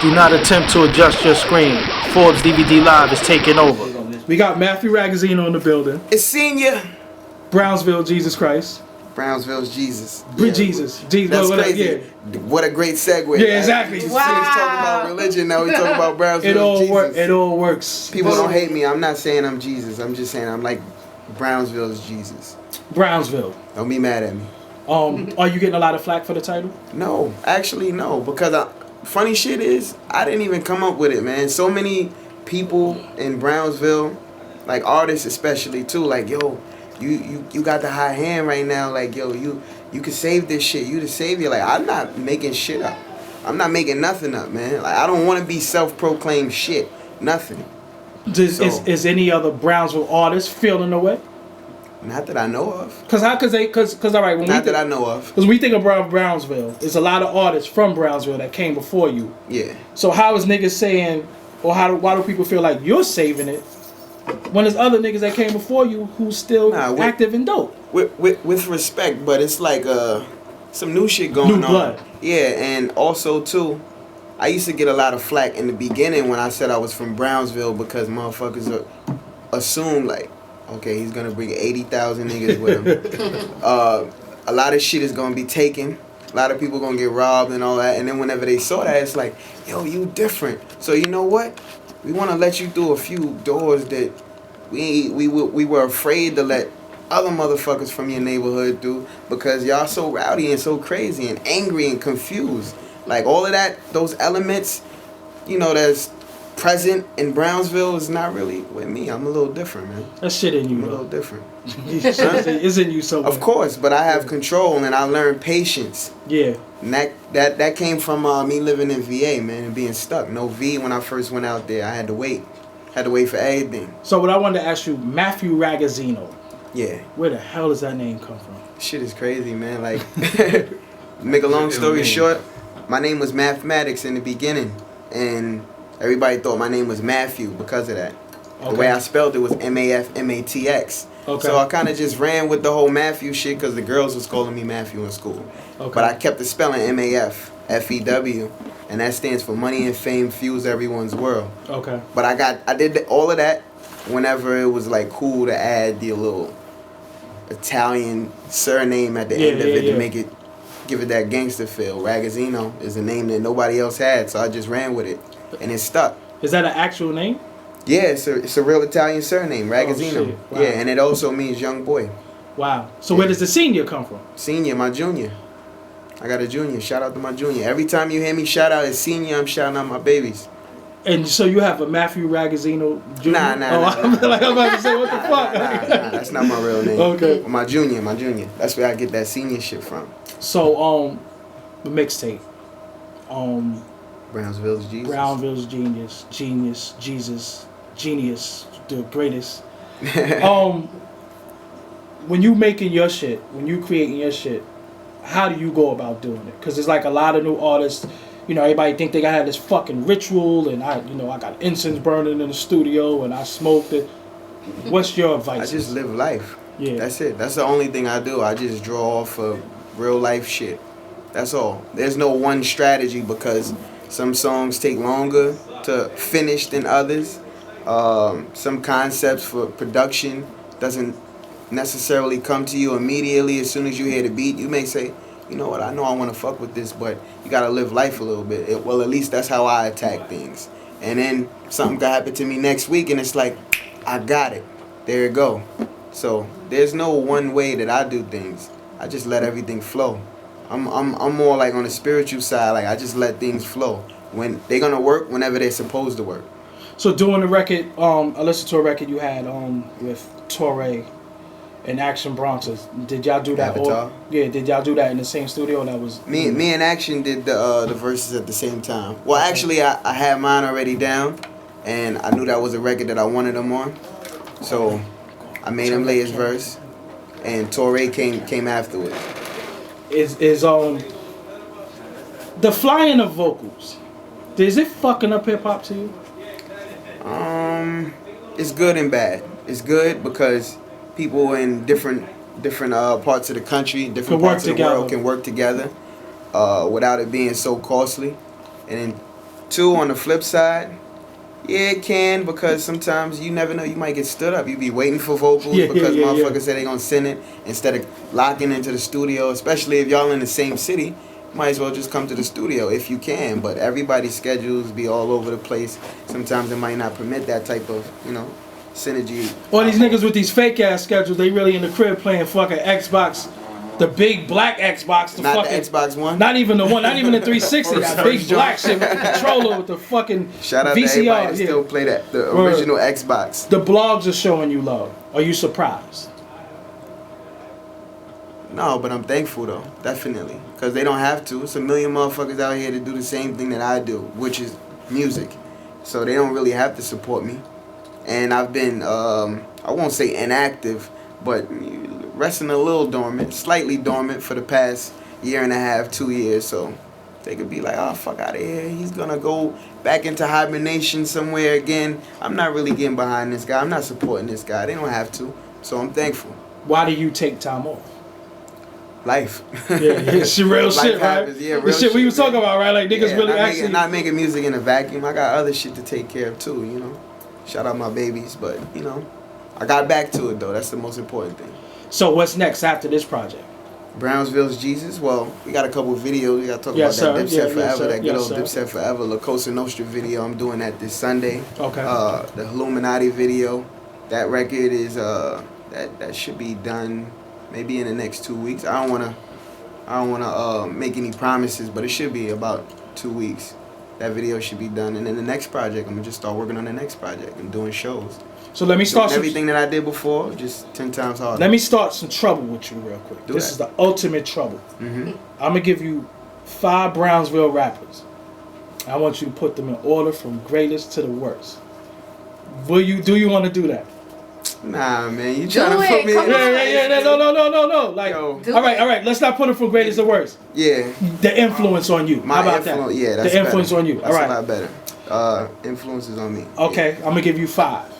Do not attempt to adjust your screen. Forbes DVD Live is taking over. We got Maffew Ragazino in the building. It's senior. Brownsville, Jesus Christ. Brownsville's Jesus. Jesus. That's crazy. Yeah. What a great segue. Yeah, exactly. Just finished talking about religion. Now we talking about Brownsville's Jesus. It all works. People don't hate me. I'm not saying I'm Jesus. I'm just saying I'm like Brownsville's Jesus. Brownsville. Don't be mad at me. Are you getting a lot of flack for the title? No, actually no. Because funny shit is, I didn't even come up with it, man. So many people in Brownsville, like artists especially too, like, yo, you got the high hand right now. Like, yo, you can save this shit. You the savior. Like, I'm not making shit up. I'm not making nothing up, man. Like, I don't want to be self-proclaimed shit. Nothing. Is any other Brownsville artist feeling the way? Not that I know of. Cause all right. Not that I know of. Because we think of Brownsville, there's a lot of artists from Brownsville that came before you. Yeah. So how is niggas saying, or why do people feel like you're saving it, when there's other niggas that came before you who's still active and dope? With respect, but it's like some new shit going on. New blood. Yeah, and also too, I used to get a lot of flack in the beginning when I said I was from Brownsville because motherfuckers assume like, okay, he's gonna bring 80,000 niggas with him. A lot of shit is gonna be taken. A lot of people gonna get robbed and all that. And then whenever they saw that, it's like, yo, you different. So you know what? We want to let you through a few doors that we were afraid to let other motherfuckers from your neighborhood through because y'all so rowdy and so crazy and angry and confused. Like all of that, those elements, you know, that's present in Brownsville is not really with me. I'm a little different, man. That shit in you, I'm a little different. It's in you somewhere. Of course, but I have control and I learned patience. Yeah. And that came from me living in VA, man, and being stuck. No V when I first went out there. I had to wait. Had to wait for everything. So what I wanted to ask you, Maffew Ragazino. Yeah. Where the hell does that name come from? Shit is crazy, man. Like, make a long story short, my name was Mathematics in the beginning, and everybody thought my name was Maffew because of that. Okay. The way I spelled it was M-A-F-M-A-T-X. Okay. So I kind of just ran with the whole Maffew shit because the girls was calling me Maffew in school. Okay. But I kept the spelling M-A-F, F-E-W, and that stands for Money and Fame Fuse Everyone's World. Okay. But I did all of that whenever it was like cool to add the little Italian surname at the end of it to make it, give it that gangster feel. Ragazino is a name that nobody else had, so I just ran with it. And it stuck. Is that an actual name? Yeah, it's a real Italian surname, Ragazino. Oh, wow. Yeah, and it also means young boy. Wow. So where does the senior come from? Senior, my junior. I got a junior. Shout out to my junior. Every time you hear me shout out as senior, I'm shouting out my babies. And so you have a Maffew Ragazino Jr.? Nah. I'm about to say, what the fuck? Nah, that's not my real name. Okay. My junior. That's where I get that senior shit from. So, the mixtape. Brownsville's Jesus. Brownsville's Genius, the greatest. When you making your shit, when you creating your shit, how do you go about doing it? Because there's like a lot of new artists, you know, everybody think they gotta have this fucking ritual, and I got incense burning in the studio, and I smoked it. What's your advice? I just live life. Yeah. That's it. That's the only thing I do. I just draw off of real life shit. That's all. There's no one strategy because some songs take longer to finish than others. Some concepts for production doesn't necessarily come to you immediately as soon as you hear the beat. You may say, you know what, I know I want to fuck with this, but you got to live life a little bit. Well, at least that's how I attack things. And then something could happen to me next week, and it's like, I got it. There you go. So there's no one way that I do things. I just let everything flow. I'm more like on the spiritual side. Like, I just let things flow. When they're going to work, whenever they're supposed to work. So doing the record, I listened to a record you had with Torre and Action Bronxers. Did y'all do that? Did y'all do that in the same studio? That was me and Action did the verses at the same time. Well, actually, I had mine already down, and I knew that was a record that I wanted him on. So I made him lay his verse, and Torre came afterwards. Is the flying of vocals, is it fucking up hip hop to you? It's good and bad. It's good because people in different parts of the country, different parts of the world can work together without it being so costly. And then Two, on the flip side, yeah, it can, because sometimes you never know, you might get stood up. You be waiting for vocals because motherfuckers say they gonna send it instead of locking into the studio, especially if y'all in the same city. Might as well just come to the studio if you can, but everybody's schedules be all over the place. Sometimes it might not permit that type of, synergy. All these niggas with these fake ass schedules, they really in the crib playing fucking Xbox, the big black Xbox, the not fucking the Xbox One, not even the one, not even the 360, that big black shit with the controller with the fucking shout out VCR. To everybody that still play that, the original Xbox. The blogs are showing you love. Are you surprised? No, but I'm thankful though, definitely, because they don't have to. It's a million motherfuckers out here to do the same thing that I do, which is music. So they don't really have to support me. And I've been, I won't say inactive, but resting a little dormant, slightly dormant for the past year and a half, 2 years. So they could be like, oh, fuck out of here. He's going to go back into hibernation somewhere again. I'm not really getting behind this guy. I'm not supporting this guy. They don't have to. So I'm thankful. Why do you take time off? Life. Yeah, it's real shit, right? Yeah, real the shit we was talking about, right? Like niggas really actually not making music in a vacuum. I got other shit to take care of too, Shout out my babies, but I got back to it though. That's the most important thing. So what's next after this project? Brownsville's Jesus. Well, we got a couple of videos. We got to talk about that Dipset Forever, that good old Dipset Forever, La Cosa Nostra video. I'm doing that this Sunday. Okay. The Illuminati video. That record is that should be done maybe in the next 2 weeks. I don't wanna make any promises, but it should be about 2 weeks. That video should be done, and then the next project, I'm gonna just start working on the next project and doing shows. So let me start everything that I did before, just 10 times harder. Let me start some trouble with you real quick. This is the ultimate trouble. Mm-hmm. I'm gonna give you 5 Brownsville rappers. I want you to put them in order from greatest to the worst. Do you want to do that? Nah, man, you trying to put me in. Yeah. No. Like, all right. Let's not put it from greatest to worst. Yeah. The influence on you. How about that? Yeah, that's the influence better. on you. That's all right. a lot better. Influences on me. Okay, yeah. I'm gonna give you 5.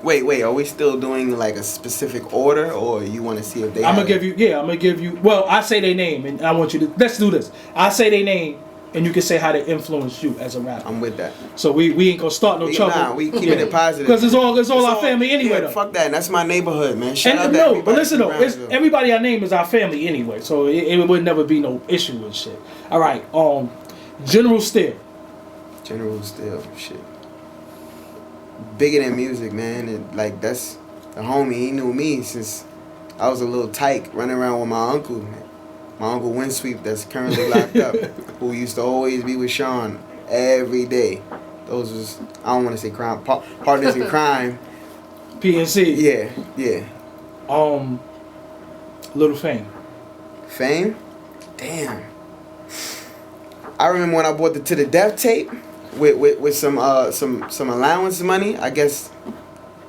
Wait. Are we still doing like a specific order, or you want to see if they? I'm gonna give you. Well, I say their name, and I want you to. Let's do this. I say their name, and you can say how they influenced you as a rapper. I'm with that. So we ain't gonna start no trouble. Nah, we keeping it positive. Because it's all our family anyway. Though. Fuck that. That's my neighborhood, man. Shout out no, but listen though, everybody I name is our family anyway, so it would never be no issue with shit. All right, General Steele. General Steele, shit. Bigger than music, man. That's the homie. He knew me since I was a little tyke running around with my uncle. My uncle Windsweep, that's currently locked up, who used to always be with Sean every day. Those was, I don't want to say crime, partners in crime. PNC. Yeah. Little Fame. Fame? Damn. I remember when I bought the To The Death tape with some allowance money. I guess,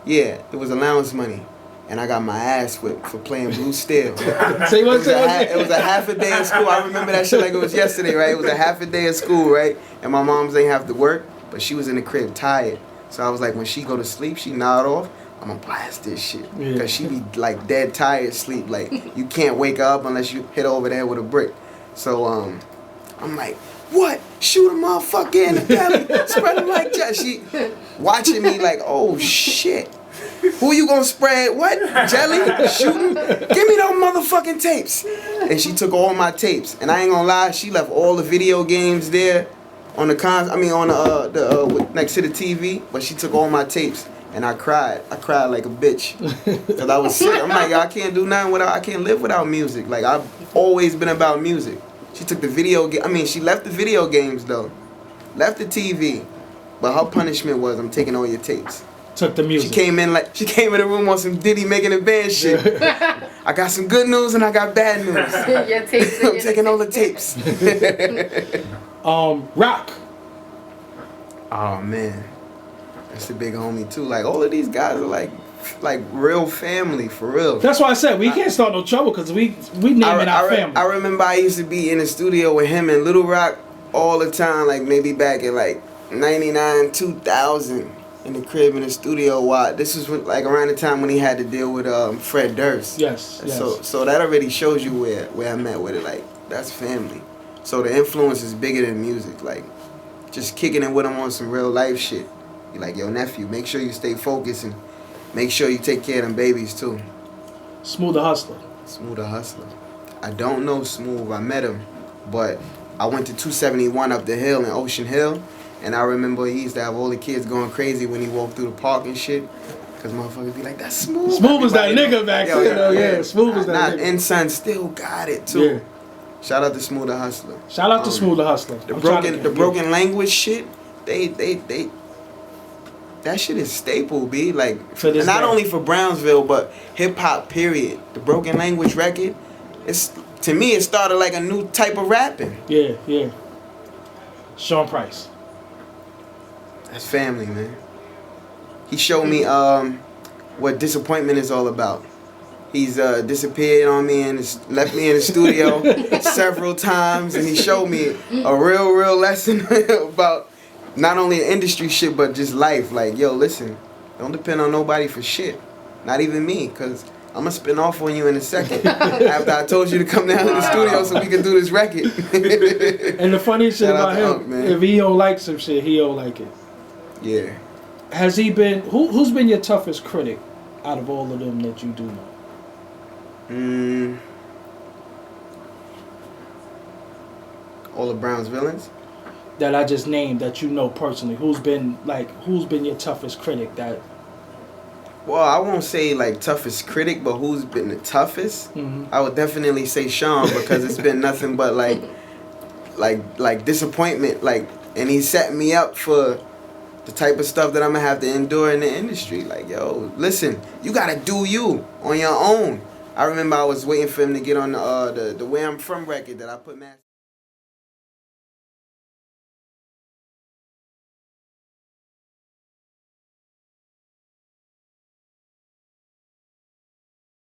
yeah, it was allowance money. And I got my ass whipped for playing Blue Steel. It was a half a day of school. I remember that shit like it was yesterday, right? It was a half a day of school, right? And my mom's ain't have to work, but she was in the crib tired. So I was like, when she go to sleep, she nod off. I'm gonna blast this shit. Because she be like dead tired sleep. Like, you can't wake up unless you hit over there with a brick. So I'm like, what? Shoot a motherfucker in the belly. Spread him like that. She watching me like, oh shit. Who you gonna spread? What? Jelly? Shooting? Give me those motherfucking tapes. And she took all my tapes. And I ain't gonna lie, she left all the video games there on the next to the TV. But she took all my tapes. And I cried. I cried like a bitch. Cause I was sick. I'm like, I can't do nothing I can't live without music. Like, I've always been about music. She took the she left the video games though. Left the TV. But her punishment was, I'm taking all your tapes. Took the music. She came in the room on some Diddy making a band shit. I got some good news and I got bad news. Your tapes. I'm taking all the tapes. Rock. Oh man, that's the big homie too. Like all of these guys are like real family for real. That's why I said we can't start no trouble because we naming our family. I remember I used to be in the studio with him and Little Rock all the time. Like maybe back in like 99, 2000. In the crib in the studio. This was like around the time when he had to deal with Fred Durst. Yes. So that already shows you where I'm at with it. Like that's family. So the influence is bigger than music. Like, just kicking it with him on some real life shit. You're like, yo, nephew, make sure you stay focused and make sure you take care of them babies too. Smooth the Hustler. Smooth the Hustler. I don't know Smooth. I met him, but I went to 271 up the hill in Ocean Hill, and I remember he used to have all the kids going crazy when he walked through the park and shit. Cause motherfuckers be like, that's Smooth. Smooth was that nigga back then. Yeah, Smooth was that nigga. N-Sun still got it too. Yeah. Shout out to Smooth the Hustler. Shout out to Smooth the Hustler. The broken language shit, they that shit is staple, B. Like, not only for Brownsville, but hip hop period. The broken language record, to me it started like a new type of rapping. Yeah. Sean Price. That's family, man. He showed me what disappointment is all about. He's disappeared on me and left me in the studio several times, and he showed me a real lesson about not only the industry shit, but just life. Like, yo, listen, don't depend on nobody for shit. Not even me, because I'm going to spin off on you in a second after I told you to come down to the studio so we can do this record. And the funny shit about him, if he don't like some shit, he don't like it. Yeah. Has he been, who's been your toughest critic out of all of them that you do know? All of Brown's villains? That I just named, that you know personally. Who's been your toughest critic that... Well, I won't say like toughest critic, but who's been the toughest? Mm-hmm. I would definitely say Sean, because it's been nothing but like disappointment. Like, and he set me up for the type of stuff that I'm gonna have to endure in the industry. Like, yo, listen, you gotta do you on your own. I remember I was waiting for him to get on the Where I'm From record that I put Maffew